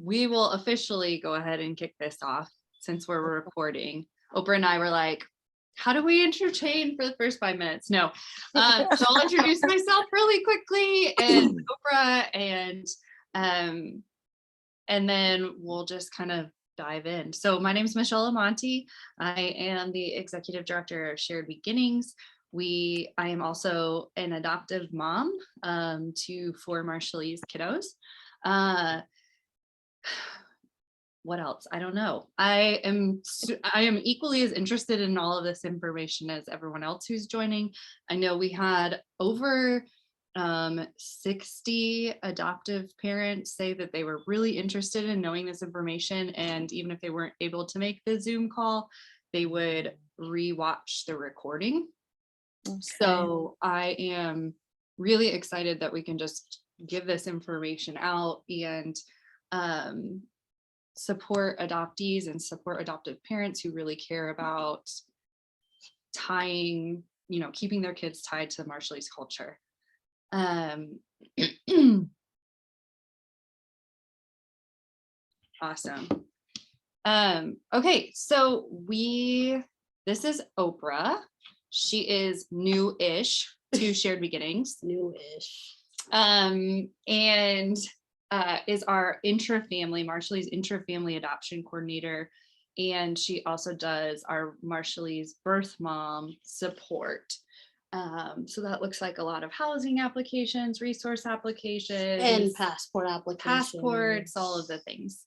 we will officially go ahead and kick this off since we're recording. Oprah and I were like, how do we entertain for the first 5 minutes? No. So I'll introduce myself really quickly and Oprah, and then we'll just kind of dive in. So my name is Michaela. I am the executive director of Shared Beginnings. I am also an adoptive mom to 4 Marshallese kiddos. What else? I don't know. I am equally as interested in all of this information as everyone else who's joining. I know we had over 60 adoptive parents say that they were really interested in knowing this information, and even if they weren't able to make the Zoom call, they would rewatch the recording. Okay. So I am really excited that we can just give this information out and support adoptees and support adoptive parents who really care about tying, keeping their kids tied to Marshallese culture. Awesome. Okay, so this is Oprah. She is new-ish to Shared Beginnings. New-ish. And is our Marshallese intra-family adoption coordinator. And she also does our Marshallese birth mom support. So that looks like a lot of housing applications, resource applications, and passport applications. Passports, all of the things.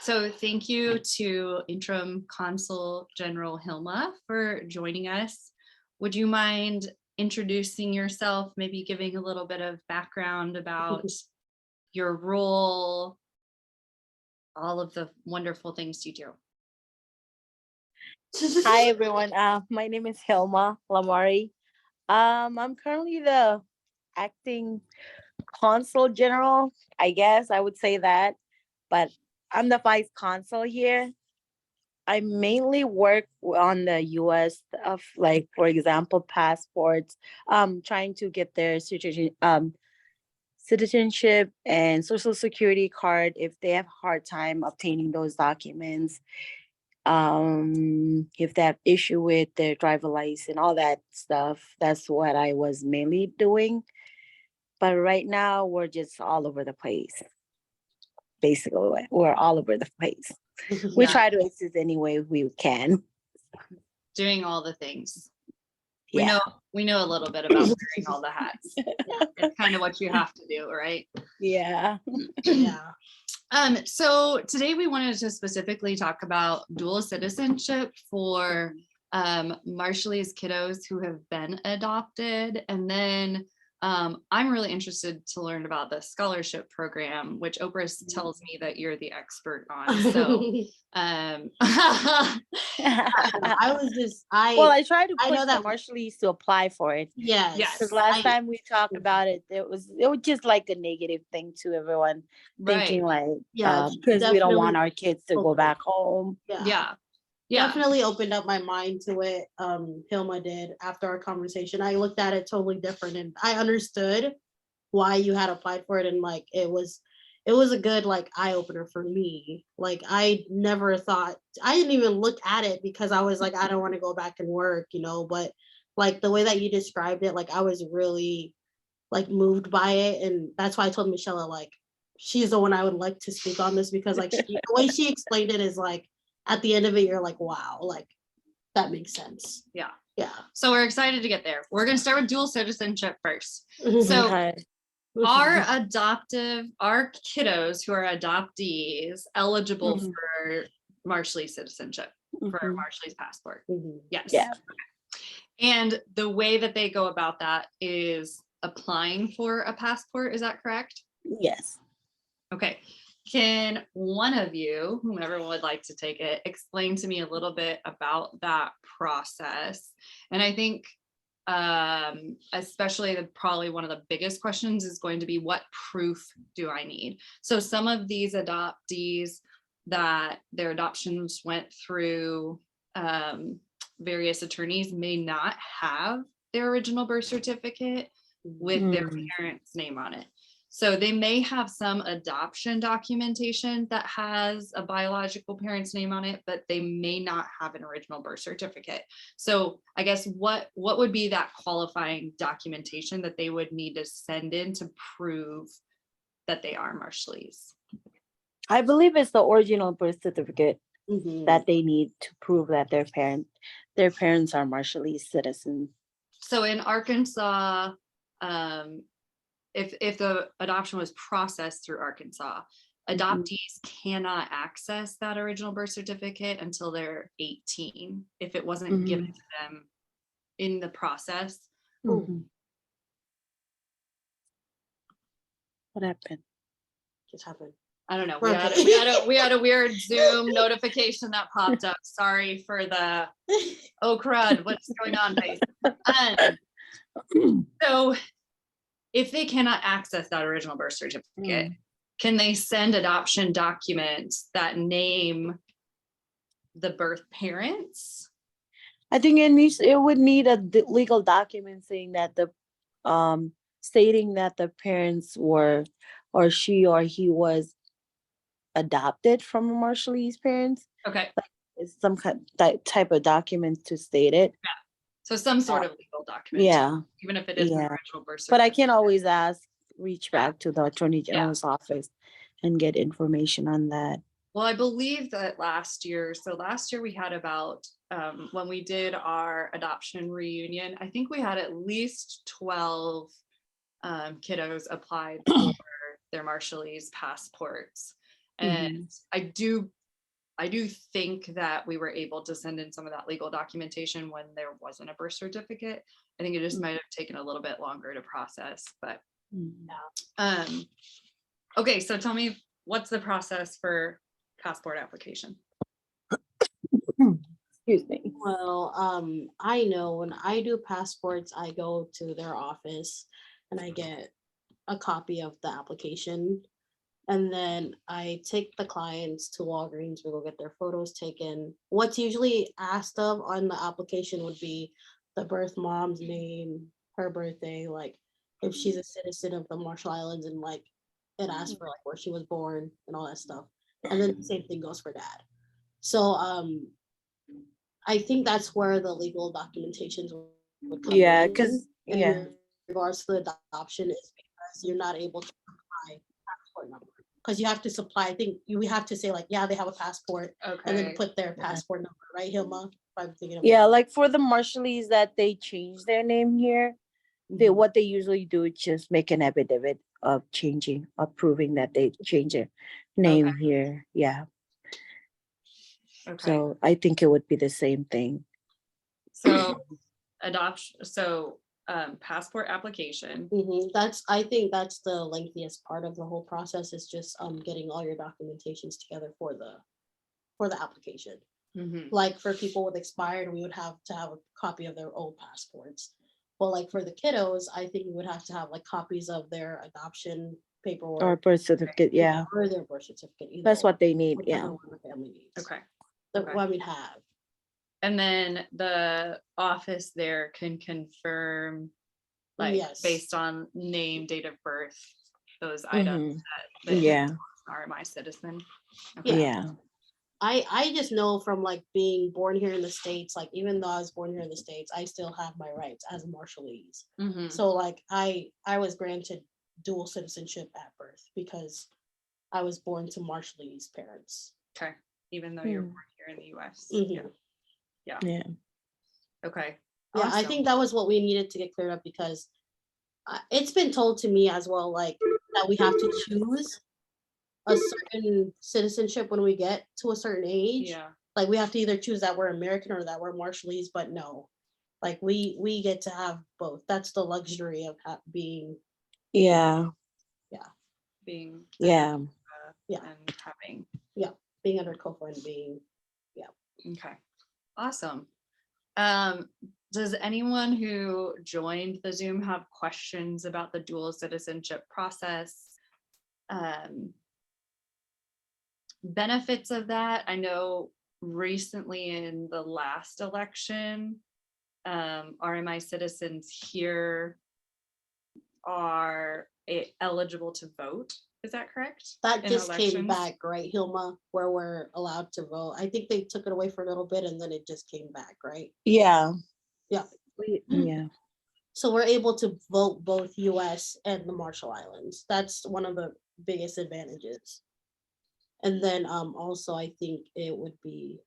So thank you to Interim Consul General Hilma for joining us. Would you mind introducing yourself, maybe giving a little bit of background about your role, all of the wonderful things you do? Hi, everyone. My name is Hilma Lamari. I'm currently the acting consul general, I guess I would say that, but I'm the vice consul here. I mainly work on the U.S. stuff, like, for example, passports, trying to get their citizenship and social security card if they have a hard time obtaining those documents. If they have issue with their driver license, all that stuff, that's what I was mainly doing. But right now we're just all over the place. Basically, we're all over the place. We try to assist any way we can. Doing all the things. Yeah. We know a little bit about wearing all the hats. It's kind of what you have to do, right? Yeah. Yeah. So today we wanted to specifically talk about dual citizenship for Marshallese kiddos who have been adopted. And then I'm really interested to learn about the scholarship program, which Oprah tells me that you're the expert on. So I tried to push the Marshallese to apply for it. Yes. Because last time we talked about it, it was just like a negative thing to everyone, thinking like, because we don't want our kids to go back home. Yeah. Definitely opened up my mind to it. Hilma did after our conversation. I looked at it totally different, and I understood why you had applied for it, and like it was a good like eye opener for me. Like I never thought, I didn't even look at it because I was like, I don't want to go back and work, but like the way that you described it, like I was really like moved by it, and that's why I told Michaela like she's the one I would like to speak on this, because like the way she explained it is like, at the end of it, you're like, wow, like that makes sense. Yeah. Yeah. So we're excited to get there. We're going to start with dual citizenship first. So our kiddos who are adoptees eligible for Marshallese citizenship, for a Marshallese passport. Yes. Yeah. And the way that they go about that is applying for a passport. Is that correct? Yes. Okay. Can one of you, whomever would like to take it, explain to me a little bit about that process? And I think especially probably one of the biggest questions is going to be, what proof do I need? So some of these adoptees that their adoptions went through various attorneys may not have their original birth certificate with their parents' name on it. So they may have some adoption documentation that has a biological parent's name on it, but they may not have an original birth certificate. So I guess what would be that qualifying documentation that they would need to send in to prove that they are Marshallese? I believe it's the original birth certificate Mhm. that they need to prove that their parents are Marshallese citizens. So in Arkansas, if the adoption was processed through Arkansas, adoptees cannot access that original birth certificate until they're 18 if it wasn't given to them in the process. Mhm. What happened? Just happened. I don't know. We're We had a weird Zoom notification that popped up. Sorry for the crud. What's going on, face? So if they cannot access that original birth certificate, can they send adoption documents that name the birth parents? I think it would need a legal document saying that stating that the parents were, or she or he was adopted from a Marshallese parents. Okay. It's some kind type of document to state it. So some sort of legal document. Yeah. Even if it is an original birth certificate. But I can always reach back to the Attorney General's office and get information on that. Well, I believe that last year we had about, when we did our adoption reunion, I think we had at least 12 kiddos applied for their Marshallese passports. And I do think that we were able to send in some of that legal documentation when there wasn't a birth certificate. I think it just might have taken a little bit longer to process, but okay, so tell me, what's the process for passport application? Excuse me. Well, I know when I do passports, I go to their office and I get a copy of the application. And then I take the clients to Walgreens, we go get their photos taken. What's usually asked of on the application would be the birth mom's name, her birthday, like if she's a citizen of the Marshall Islands, and like it asks for like where she was born and all that stuff. And then the same thing goes for dad. So I think that's where the legal documentations would come in. Because in regards to the adoption is because you're not able to supply passport number. Because you have to supply, I think you have to say like, yeah, they have a passport, and then put their passport number, right, Hilma? I'm thinking of like for the Marshallese that they changed their name here, what they usually do is just make an affidavit of proving that they changed their name here. Yeah. Okay. So I think it would be the same thing. So passport application. I think that's the lengthiest part of the whole process, is just getting all your documentations together for the application. Like for people with expired, we would have to have a copy of their old passports. But like for the kiddos, I think we would have to have like copies of their adoption paperwork or birth certificate, or their birth certificate. That's what they need. Whichever one the family needs. Okay. What we'd have. And then the office there can confirm, like based on name, date of birth, those items that RMI citizen. I just know from like being born here in the States, like even though I was born here in the States, I still have my rights as a Marshallese. So like I was granted dual citizenship at birth because I was born to Marshallese parents. Okay. Even though you're born here in the US. Yeah. Okay. Yeah, awesome. I think that was what we needed to get cleared up, because it's been told to me as well, like that we have to choose a certain citizenship when we get to a certain age. Like we have to either choose that we're American or that we're Marshallese, but no, like we get to have both. That's the luxury of being being and having being under COFA and being okay, awesome. Does anyone who joined the Zoom have questions about the dual citizenship process? Benefits of that? I know recently in the last election, RMI citizens here are eligible to vote. Is that correct? That In just came elections? back, right, Hilma, where we're allowed to vote. I think they took it away for a little bit and then it just came back, right? Yeah. Yeah. Yeah. So we're able to vote both US and the Marshall Islands. That's one of the biggest advantages. And then also I think it would be,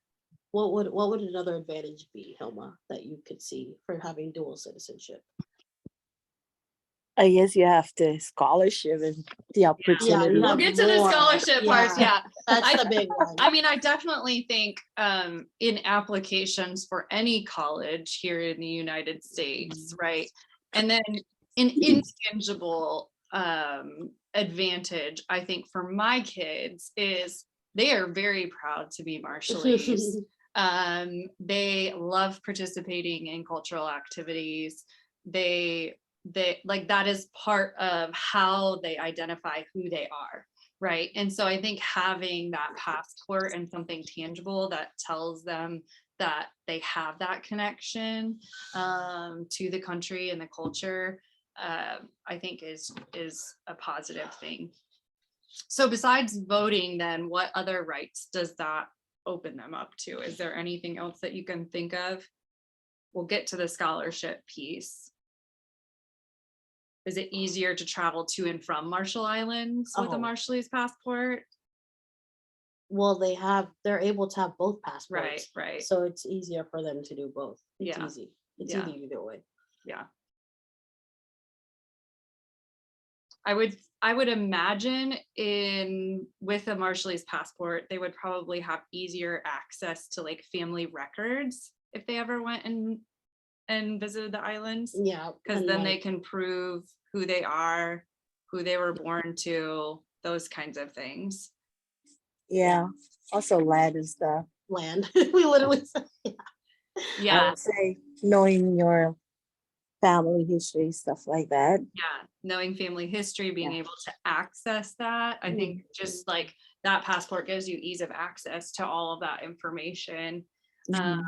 what would another advantage be, Hilma, that you could see for having dual citizenship? I guess you have the scholarship and the opportunity. you We'll have get to the more. scholarship parts. Yeah. Yeah. That's the big one. I mean, I definitely think in applications for any college here in the United States, right? And then an intangible advantage, I think, for my kids is they are very proud to be Marshallese. They love participating in cultural activities. They like, that is part of how they identify who they are, right? And so I think having that passport and something tangible that tells them that they have that connection to the country and the culture, I think is a positive thing. So besides voting, then what other rights does that open them up to? Is there anything else that you can think of? We'll get to the scholarship piece. Is it easier to travel to and from Marshall Islands with a Marshallese passport? Well, they're able to have both passports. Right, right. So it's easier for them to do both. It's Yeah. easy. It's Yeah. easy either way. Yeah. I would imagine with a Marshallese passport, they would probably have easier access to like family records if they ever went and visited the islands. Yeah. Because and then like, they can prove who they are, who they were born to, those kinds of things. Yeah. Also land and stuff. land. We literally said, I Yeah, would say knowing your family history, stuff like that. yeah. Knowing family history, being Yeah. able to access that. I think just like that passport gives you ease of access to all of that information. Mhm.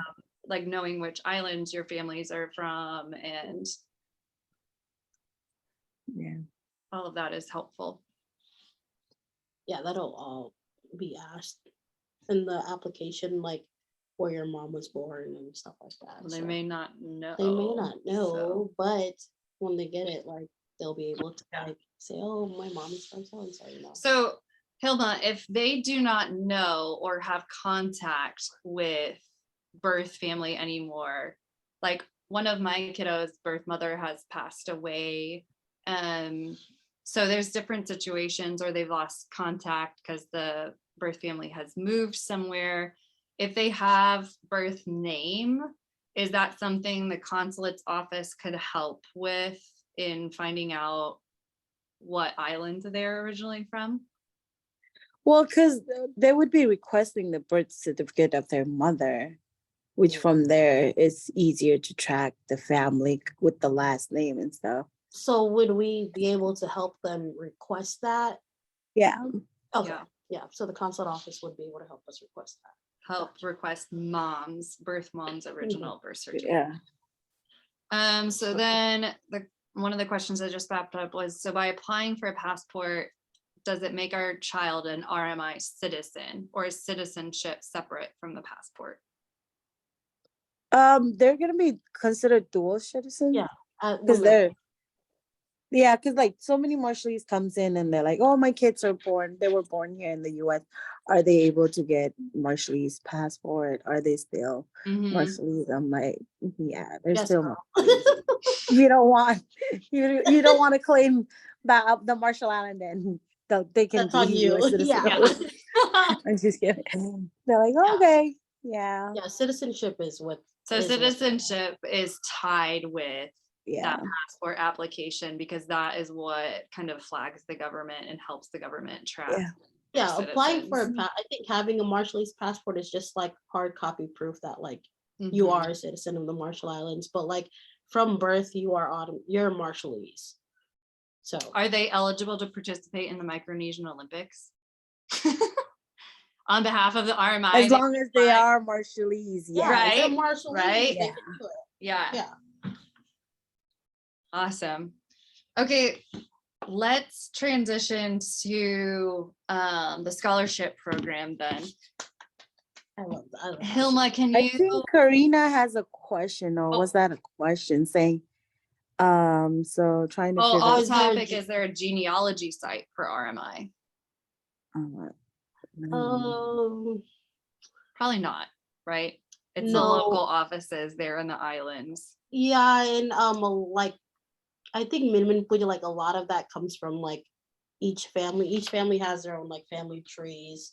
Like knowing which islands your families are from, and Yeah. all of that is helpful. yeah, that'll all be asked in the application, like where your mom was born and stuff like that. Well, they so may not know. they may not know, so- but when they get it, like they'll be able to Yeah. like say, "Oh, my mom is from so and so," you know. So, Hilma, if they do not know or have contact with birth family anymore, like one of my kiddos' birth mother has passed away. So there's different situations, or they've lost contact because the birth family has moved somewhere. If they have birth name, is that something the consulate's office could help with in finding out what island they're originally from? Well, because they would be requesting the birth certificate of their mother, which from there it's easier to track the family with the last name and stuff. So would we be able to help them request that? Yeah. Okay. Yeah. Yeah. So the consulate office would be able to help us request that. Help request birth mom's original birth certificate. Yeah. So then one of the questions I just wrapped up was, so by applying for a passport, does it make our child an RMI citizen, or is citizenship separate from the passport? They're gonna be considered dual citizens. Yeah. Because because like so many Marshallese comes in and they're like, oh, my kids they were born here in the US. Are they able to get Marshallese passport? Are they still Marshallese? I'm like, yeah, they're Yes, still girl. Marshallese. You don't want to claim the Marshall Island, and they can That's on be you. US citizen. Yeah. I'm just kidding. They're like, okay, yeah. Yeah, citizenship is what. So citizenship is tied with Yeah. that passport application, because that is what kind of flags the government and helps the government track. Yeah. Yeah, applying for citizens. I think having a Marshallese passport is just like hard copy proof that like you are a citizen of the Marshall Islands, but like from birth you're Marshallese. So Are they eligible to participate in the Micronesian Olympics? On behalf of the RMI? As long as they are Marshallese, yeah, yeah. if they're Right, Marshallese, right. they can do it. Yeah. Yeah. Awesome. Okay. let's transition to the scholarship program then. I love that. Hilma, can I you? think Karina has a question, or was that a question saying, so trying to Oh, figure off Is there a topic. Is there a genealogy site for RMI? Probably not, right? It's the No. local offices there in the islands. Yeah, and like I think Minmin Puja, like a lot of that comes from like each family. Each family has their own like family trees,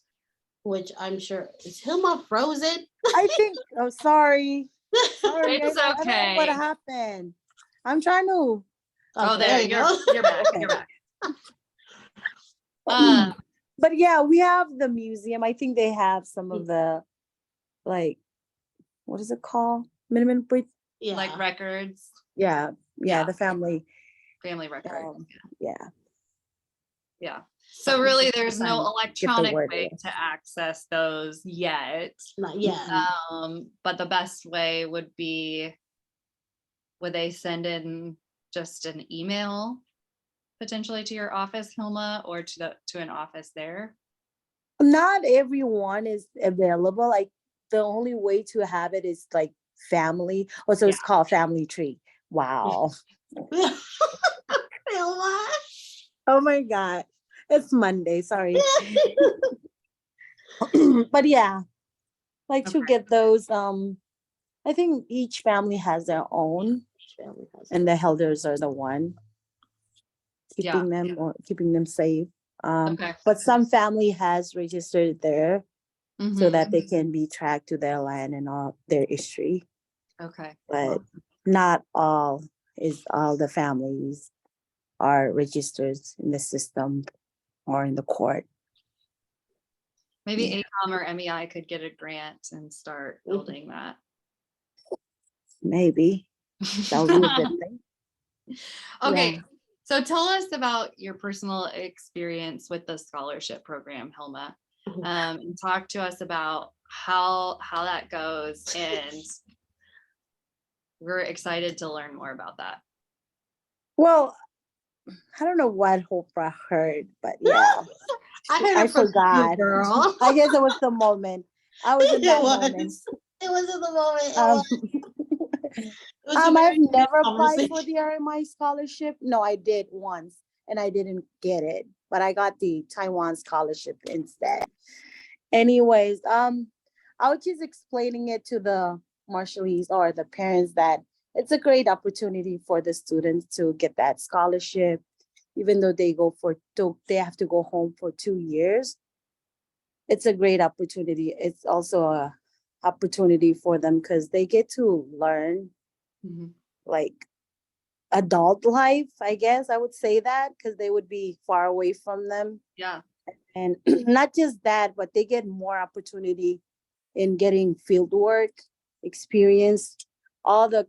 which I'm sure is Hilma frozen. I think, oh, sorry. Sorry, It's I don't know what okay. happened. I'm trying to. Oh, Okay, there you you're go. you're back. Okay. You're back. But yeah, we have the museum. I think they have some of the, like, what is it called? Minimum breed. Yeah. Like records, Yeah, Yeah. the family. family records. Yeah. Yeah. So really, there's no Trying to get the electronic word way out. to access those yet. Not yet. But the best way would be, would they send in just an email potentially to your office, Hilma, or to an office there? Not everyone is available. Like the only way to have it is like family. Oh, so it's called family tree. Wow. Hilma. Oh my God. It's Monday, sorry. But yeah, like to get those, I think each family has their own, and the elders are the one keeping them or keeping them safe. Okay. But some family has registered there so Mhm. that they can be tracked to their land and all their history. Okay. But not all the families are registered in the system or in the court. Maybe Yeah. ACOM or MEI could get a grant and start building that. Maybe that would be a good thing. Okay. Yeah. So tell us about your personal experience with the scholarship program, Hilma, and talk to us about how that goes. And we're excited to learn more about that. Well, I don't know what Oprah heard, but yeah, I heard I it from you, forgot. girl. I guess it was the moment. I was in that moment. It was in the moment. It was a very I've never applied conversation. for the RMI scholarship. No, I did once and I didn't get it, but I got the Taiwan scholarship instead. Anyways, I was just explaining it to the Marshallese or the parents that it's a great opportunity for the students to get that scholarship, even though they have to go home for 2 years. It's a great opportunity. It's also a opportunity for them because they get to learn like adult life, I guess I would say that, because they would be far away from them. Yeah. And not just that, but they get more opportunity in getting field work experience, all the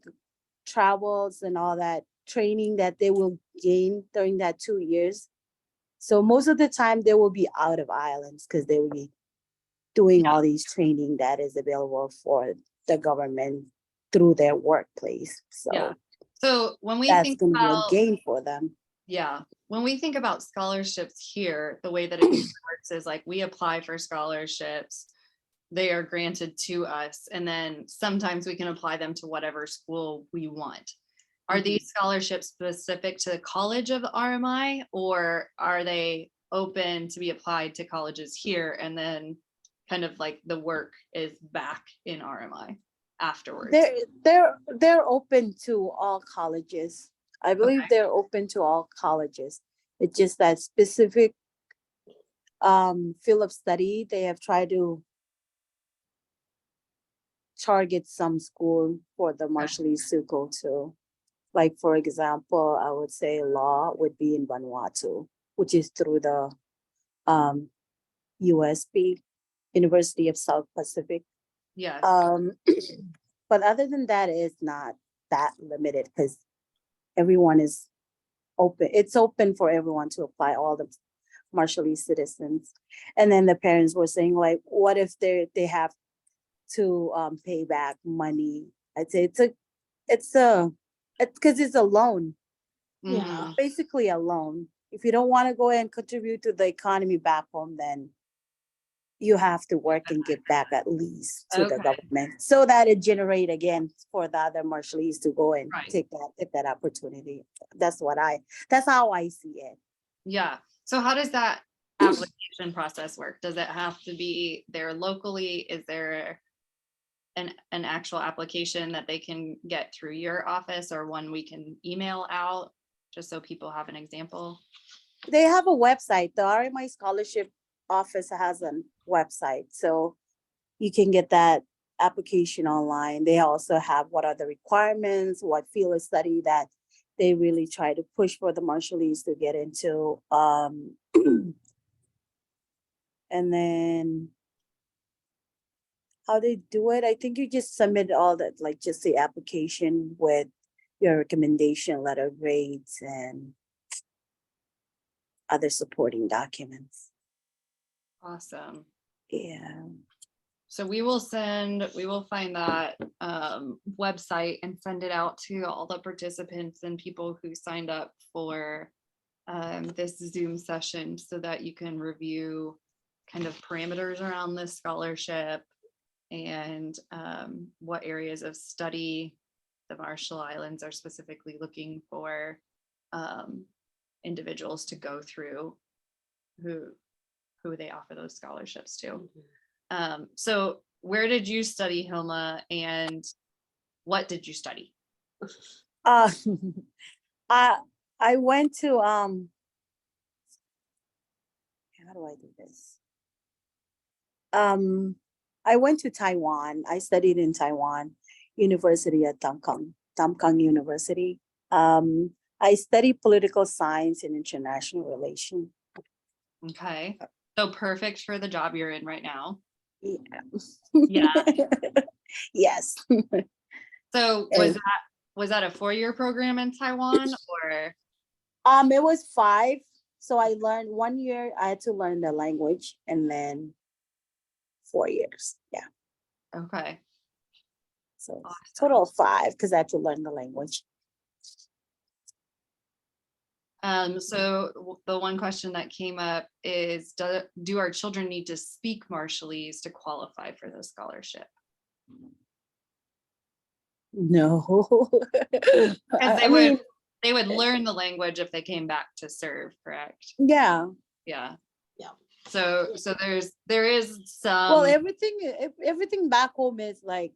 travels and all that training that they will gain during that 2 years. So most of the time they will be out of islands because they will be doing all these training that is available for the government through their workplace. So So when we that's think going to be a about, gain for them. when we think about scholarships here, the way that it works is like we apply for scholarships, they are granted to us, and then sometimes we can apply them to whatever school we want. Are these scholarships specific to the College of RMI, or are they open to be applied to colleges here, and then kind of like the work is back in RMI afterwards? They're open to all colleges. I believe they're open to all colleges. It's just that specific field of study they have tried to target some school for the Marshallese to go to. Like, for example, I would say law would be in Vanuatu, which is through the USB, University of South Pacific. Yes. But other than that, it's not that limited because everyone is open. It's open for everyone to apply, all the Marshallese citizens. And then the parents were saying, like, what if they have to pay back money? I'd say it's because it's a loan. Yeah. Basically a loan. if you don't want to go and contribute to the economy back home, then you have to work and give back at least to the Okay. government so that it generate again for the other Marshallese to go and Right. take that opportunity. That's how I see it. Yeah. So how does that application process work? Does it have to be there locally? Is there an actual application that they can get through your office, or one we can email out, just so people have an example? They have a website. The RMI Scholarship Office has a website, so you can get that application online. They also have what are the requirements, what field of study that they really try to push for the Marshallese to get into. And then how they do it, I think you just submit all that, like just the application with your recommendation letter, grades, and other supporting documents. Awesome. Yeah. So we will find that website and send it out to all the participants and people who signed up for this Zoom session, so that you can review kind of parameters around this scholarship and what areas of study the Marshall Islands are specifically looking for individuals to go through who they offer those scholarships to. So where did you study, Hilma, and what did you study? I went to how do I do this? I went to Taiwan. I studied in Taiwan University at Tamkang University. I studied political science and international relations. Okay. So perfect for the job you're in right now. Yeah. Yeah. Yes. So was that a 4-year program in Taiwan, or? It was 5. So I learned 1 year, I had to learn the language, and then 4 years. Yeah. Okay. So Awesome. total of 5 because I had to learn the language. So the one question that came up is, do our children need to speak Marshallese to qualify for the scholarship? No. Because I mean, they would learn the language if they came back to serve, correct? yeah. Yeah. Yeah. So there is some. Well, everything back home is like,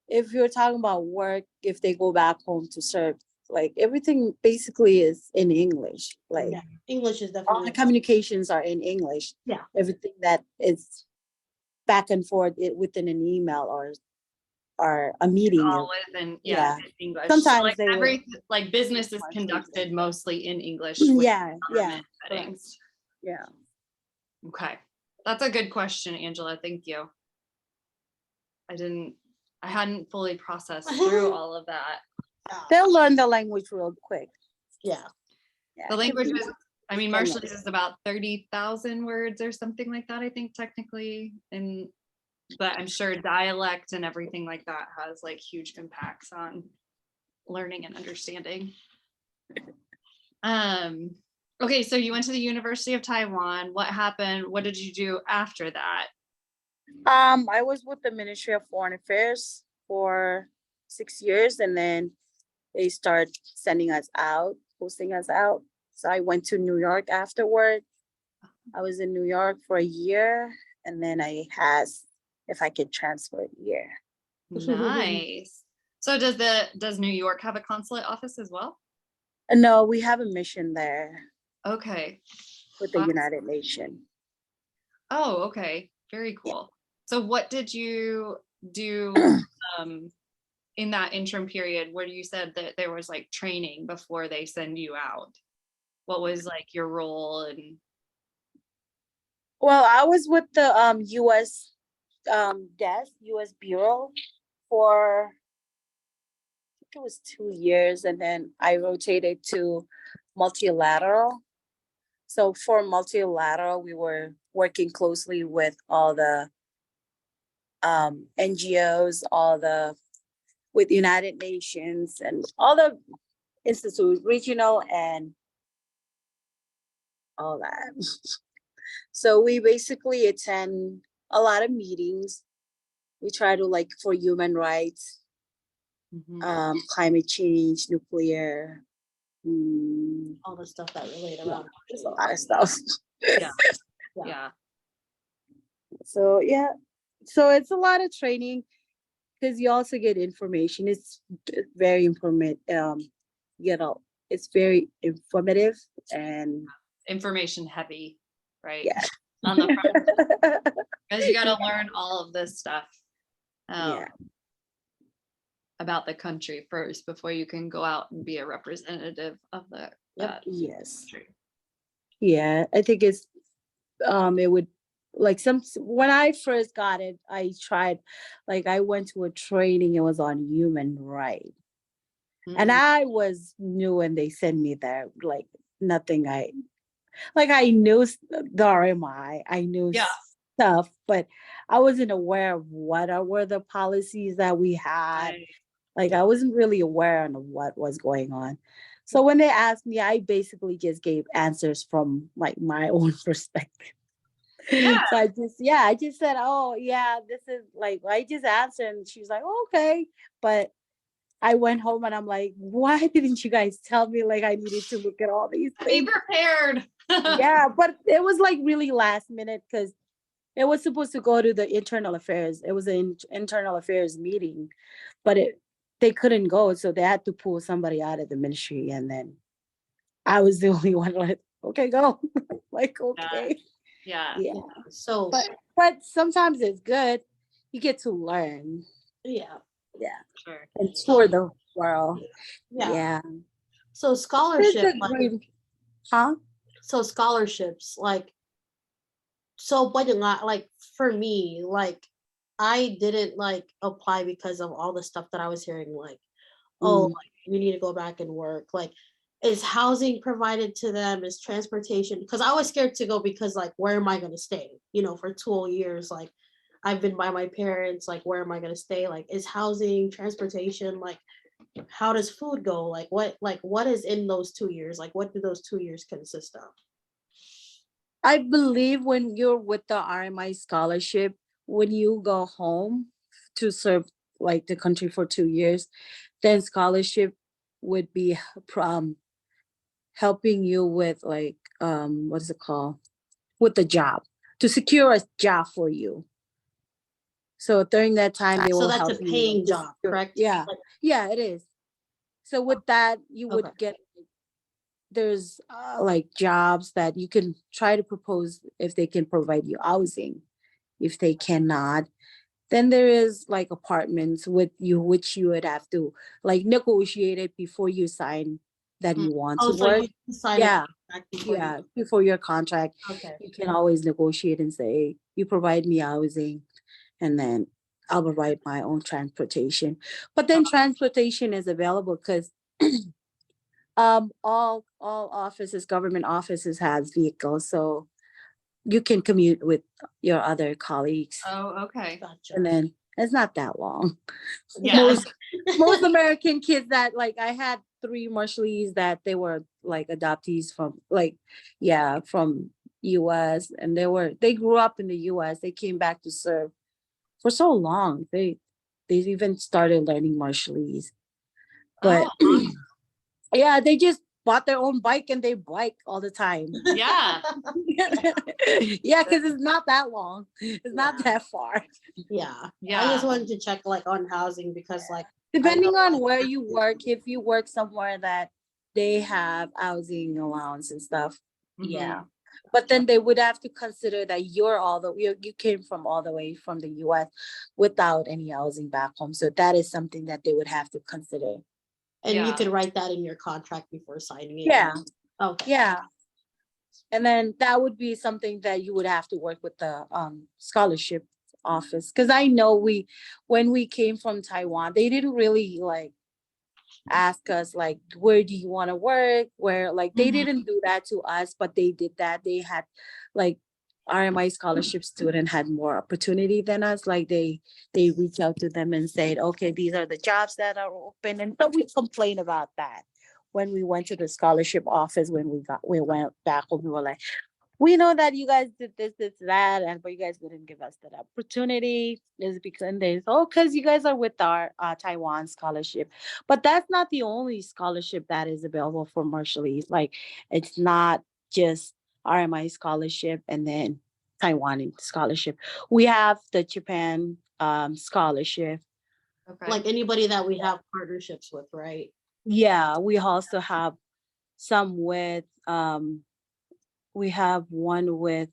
if you're talking about work, if they go back home to serve, like everything basically is in English. Like Yeah, English is all definitely the communications are in English. Yeah. Everything that is back and forth within an email or a meeting. always in Yeah. English. Sometimes so like business is Marshallese. conducted mostly in English. with Yeah. government settings. Yeah. Okay, that's a good question, Angela. Thank you. I hadn't fully processed through all of that. They'll learn the language real quick. Yeah. Yeah, The it could language be is, I mean, Marshallese is about 30,000 words or something like that, I think, technically. But I'm sure dialect and everything like that has like huge impacts on learning and understanding. Okay, so you went to the University of Taiwan. What happened? What did you do after that? I was with the Ministry of Foreign Affairs for 6 years, and then they start sending us out, posting us out. So I went to New York afterward. I was in New York for a year, and then I asked if I could transfer a year. Nice. So does New York have a consulate office as well? No, we have a mission there Okay. with the United Nations. Oh, okay. Very cool. So what did you do in that interim period where you said that there was like training before they send you out? What was like your role? And Well, I was with the US desk, US Bureau for, I think it was 2 years, and then I rotated to multilateral. So for multilateral, we were working closely with all the NGOs, with United Nations and all the institutes, regional and all that. So we basically attend a lot of meetings. We try to like for human rights, climate change, nuclear, All the stuff that relate yeah, around. there's a lot of stuff. Yeah. Yeah. Yeah. So yeah, so it's a lot of training because you also get information. It's very informative. It's very informative and Information heavy, right? yeah. On the front, because you got to learn all of this stuff Yeah. about the country first before you can go out and be a representative of the Yes. country. Yeah, I think it's it would like when I first got it, I tried like I went to a training, it was on human rights. And I was new and they sent me there like nothing I knew the RMI, I knew Yeah. stuff, but I wasn't aware of what were the policies that we had. Right. Like I wasn't really aware of what was going on. So when they asked me, I basically just gave answers from like my own perspective. Yeah. So I just said, oh yeah, this is like I just answered and she's like, oh, okay. But I went home and I'm like, why didn't you guys tell me like I needed to look at all these Be things? prepared. Yeah, but it was like really last minute because it was supposed to go to the internal affairs. It was an internal affairs meeting, but they couldn't go, so they had to pull somebody out of the ministry, and then I was the only one like, okay, go. Like, okay. Yeah. Yeah. So, But sometimes it's good. You get to learn. yeah. Yeah. Sure. And tour the world. Yeah. Yeah. So It's scholarship, a great, huh? so scholarships, like, so but like for me, like I didn't like apply because of all the stuff that I was hearing, like, oh, like, you need to go back and work. Like, is housing provided to them? Is transportation? Because I was scared to go because like, where am I gonna stay? You know, for 2 whole years, like I've been by my parents, like where am I gonna stay? Like, is housing, transportation, like how does food go? Like what is in those 2 years? Like what do those 2 years consist of? I believe when you're with the RMI scholarship, when you go home to serve like the country for 2 years, then scholarship would be helping you with like what is it called? With the job to secure a job for you. So during that time, they So will that's help a you. paying to job, secure- correct? Yeah, Like, yeah, it is. So with that, you would okay. get there's like jobs that you can try to propose if they can provide you housing. If they cannot, then there is like apartments with you, which you would have to like negotiate it before you sign that you want Oh, to so work. you sign a Yeah, contract before you- yeah. Before your contract, Okay. you can always negotiate and say, you provide me housing, and then I'll provide my own transportation. But then transportation is available because all offices, government offices has vehicles, so you can commute with your other colleagues, Oh, okay. Gotcha. and then it's not that long. Yeah. Most American kids that like I had 3 Marshallese that they were like adoptees from like from US, and they grew up in the US. They came back to serve for so long. They even started learning Marshallese. But Oh, yeah, they just bought their own bike and they bike all the time. yeah. Yeah, because it's not that long. It's not that far. Yeah. I Yeah. just wanted to check like on housing because like Depending know, on like, where you work, if you work somewhere that they have housing allowance and stuff, yeah. But then they would have to consider that you came from all the way from the US without any housing back home. So that is something that they would have to consider. and you Yeah. could write that in your contract before signing it. Yeah. Okay. Yeah. And then that would be something that you would have to work with the scholarship office. Because I know when we came from Taiwan, they didn't really like ask us like, where do you want to work? Where like they didn't do that to us, but they did that. They had like RMI scholarship student had more opportunity than us. Like they reached out to them and said, okay, these are the jobs that are open. And so we complain about that when we went to the scholarship office, we went back home, we were like, we know that you guys did this, that, and but you guys didn't give us that opportunity. Is because because you guys are with our Taiwan scholarship, but that's not the only scholarship that is available for Marshallese. Like, it's not just RMI scholarship and then Taiwan scholarship. We have the Japan scholarship. Okay. Like anybody that we have partnerships with, right? Yeah, we also have some with we have one with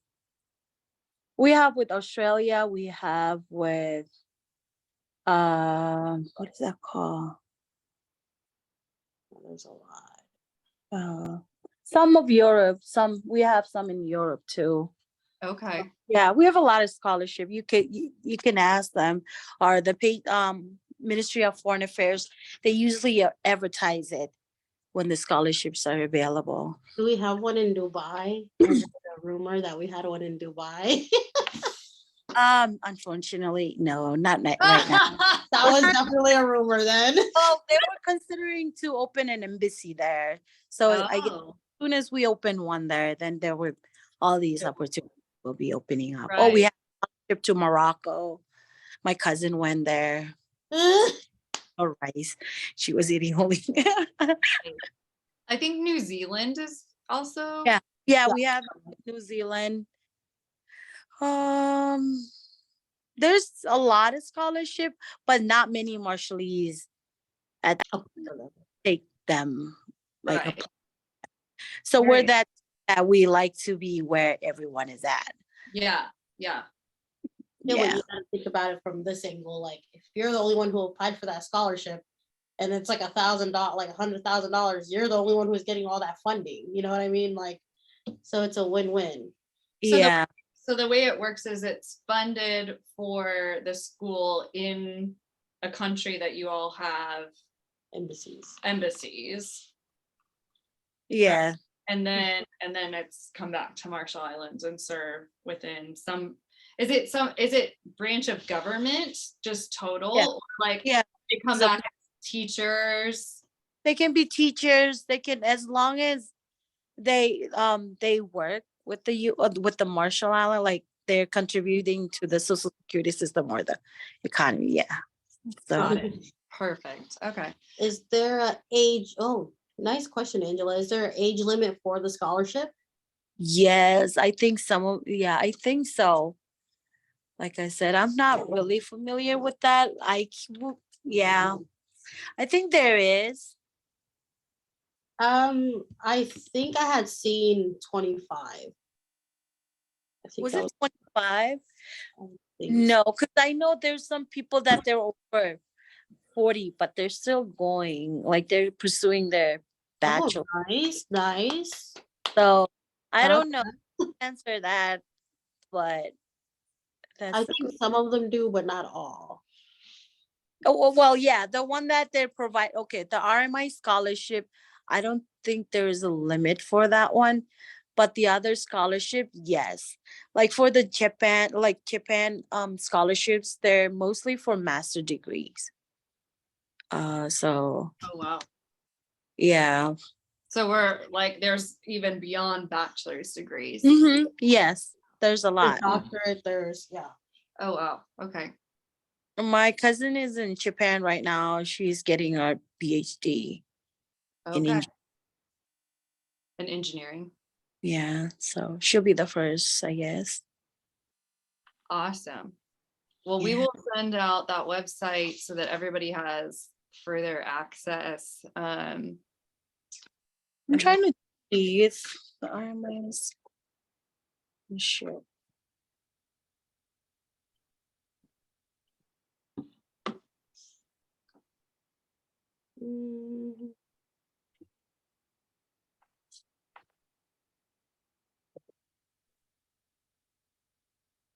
Australia, we have with what is that called? There's a lot. Some of Europe, we have some in Europe too. Okay. Yeah, we have a lot of scholarship. You can ask them, or the Ministry of Foreign Affairs, they usually advertise it when the scholarships are available. Do we have one in Dubai? I heard a rumor that we had one in Dubai. Unfortunately, no, not right now. That was definitely a rumor then. Well, they were considering to open an embassy there. So I guess as Oh, soon as we open one there, then there were all these opportunities will be opening up. right. Oh, we had a trip to Morocco. My cousin went there. Or rice. She was eating only. I think New Zealand is also. Yeah. Yeah, we have New Zealand. There's a lot of scholarship, but not many Marshallese take them. Like Right. so we're Right. that we like to be where everyone is at. Yeah. Yeah. Yeah, but Yeah. you gotta think about it from this angle. Like, if you're the only one who applied for that scholarship, and it's like $1,000, like $100,000, you're the only one who's getting all that funding. You know what I mean? Like, so it's a win-win. So Yeah. So the way it works is it's funded for the school in a country that you all have embassies. Yeah. And then it's come back to Marshall Islands and serve within some, is it branch of government, just total? Yeah. Or like Yeah. they come So- back as teachers? They can be teachers. They can, as long as they work with the Marshall Island, like they're contributing to the social security system or the economy. Yeah. So Got it. Perfect. Okay. Is there a age? Oh, nice question, Angela. Is there an age limit for the scholarship? yes, I think I think so. Like I said, I'm not really familiar with that. Yeah, I think there is. I think I had seen 25. I think Was that it 25? think No, because I know there's some people that they're over 40, but they're still going, like they're pursuing their bachelor. Oh, nice. So I That's don't know answer that, but that's I think some of them do, but not all. well, yeah, the one that they provide. Okay, the RMI scholarship, I don't think there is a limit for that one, but the other scholarship, yes. Like for the Japan scholarships, they're mostly for master degrees. So Oh wow. yeah. So we're like, there's even beyond bachelor's degrees. Yes, there's a lot. Doctorate, yeah. Oh wow. Okay. My cousin is in Japan right now. She's getting her Ph.D. Okay. In engineering. Yeah, so she'll be the first, I guess. Awesome. Well, we Yeah. will send out that website so that everybody has further access. I'm trying to see if the RMIs. Sure.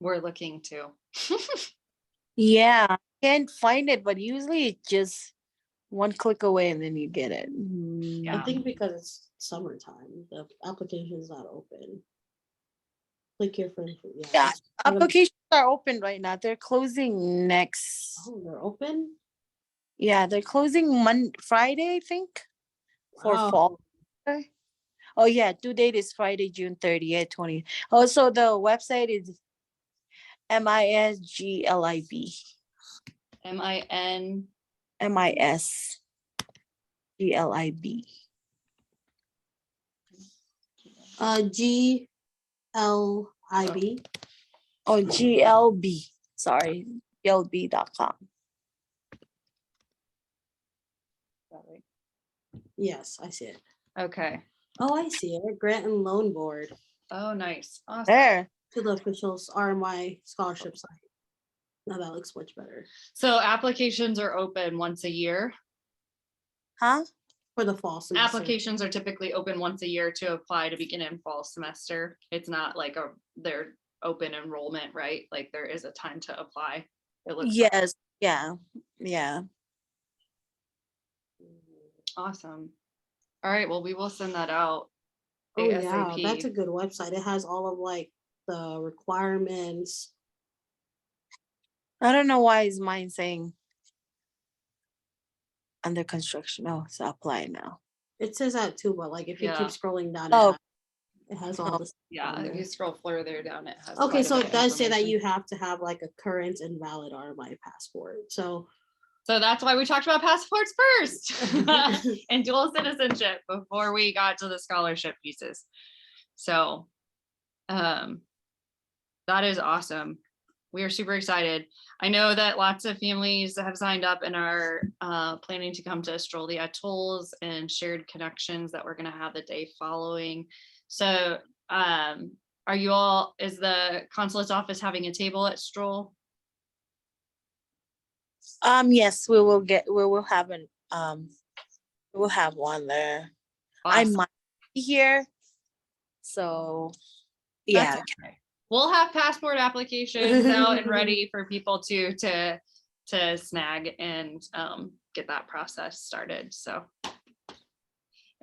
We're looking to. Yeah, I can't find it, but usually it's just one click away and then you get it. I think because it's summertime, the application is not open. Click here for Yeah, applications are open right now. They're closing next. Oh, they're open? Yeah, they're closing Friday, I think. for Wow. fall. Oh yeah, due date is Friday, June 30th, 20. Also, the website is MISGLIB. MIN. MISGLIB. GLIB. Oh, GLB. Sorry, GLB.com. Yes, I see it. Okay. Oh, I see it. Grant and Loan Board Oh, nice. Awesome. There. to the officials RMI scholarship site. Now that looks much better. So applications are open once a year. Huh? For the fall semester. Applications are typically open once a year to apply to begin in fall semester. It's not like they're open enrollment, right? Like there is a time to apply. It looks like. Yes. Yeah. Yeah. Awesome. All right, well, we will send that out. Oh yeah, ASAP. that's a good website. It has all of like the requirements. I don't know why is mine saying under construction. Oh, it's apply now. It says that too, but like if you Yeah. keep scrolling down, Oh. it has all this. Yeah, if you scroll further down, it has. Okay, quite a so bit it of does say that information. you have to have like a current and valid RMI passport. So So that's why we talked about passports first and dual citizenship before we got to the scholarship pieces. So that is awesome. We are super excited. I know that lots of families have signed up and are planning to come to Stroll the Atolls and Shared Connections that we're going to have the day following. So are you all, is the consulate's office having a table at Stroll? Yes, we will have we'll have one there. I Awesome. might be here. So That's yeah. okay. We'll have passport applications out and ready for people to snag and get that process started. So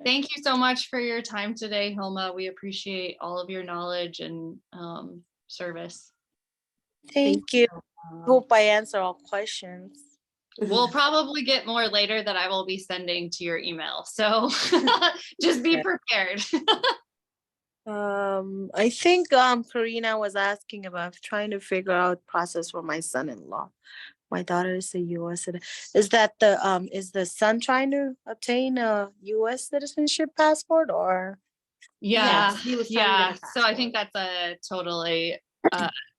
thank you so much for your time today, Hilma. We appreciate all of your knowledge and service. Thank you. Hope I answer all questions. We'll probably get more later that I will be sending to your email. So just be prepared. I think Karina was asking about trying to figure out process for my son-in-law. My daughter is a US citizen. Is that is the son trying to obtain a US citizenship passport or? Yeah, Yes, he was trying to get a So I think passport. that's a totally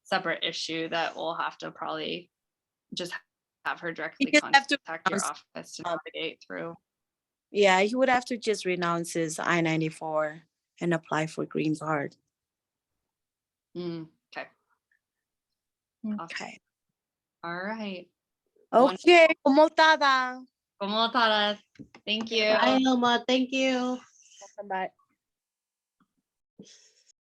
separate issue that we'll have to probably just have her directly just have to contact your announce- office to navigate through. Yeah, he would have to just renounce his I-94 and apply for green card. Okay. Okay. All right. Okay. Kumultada. Komotada. Thank you. Bye, Hilma. Thank you. Welcome back.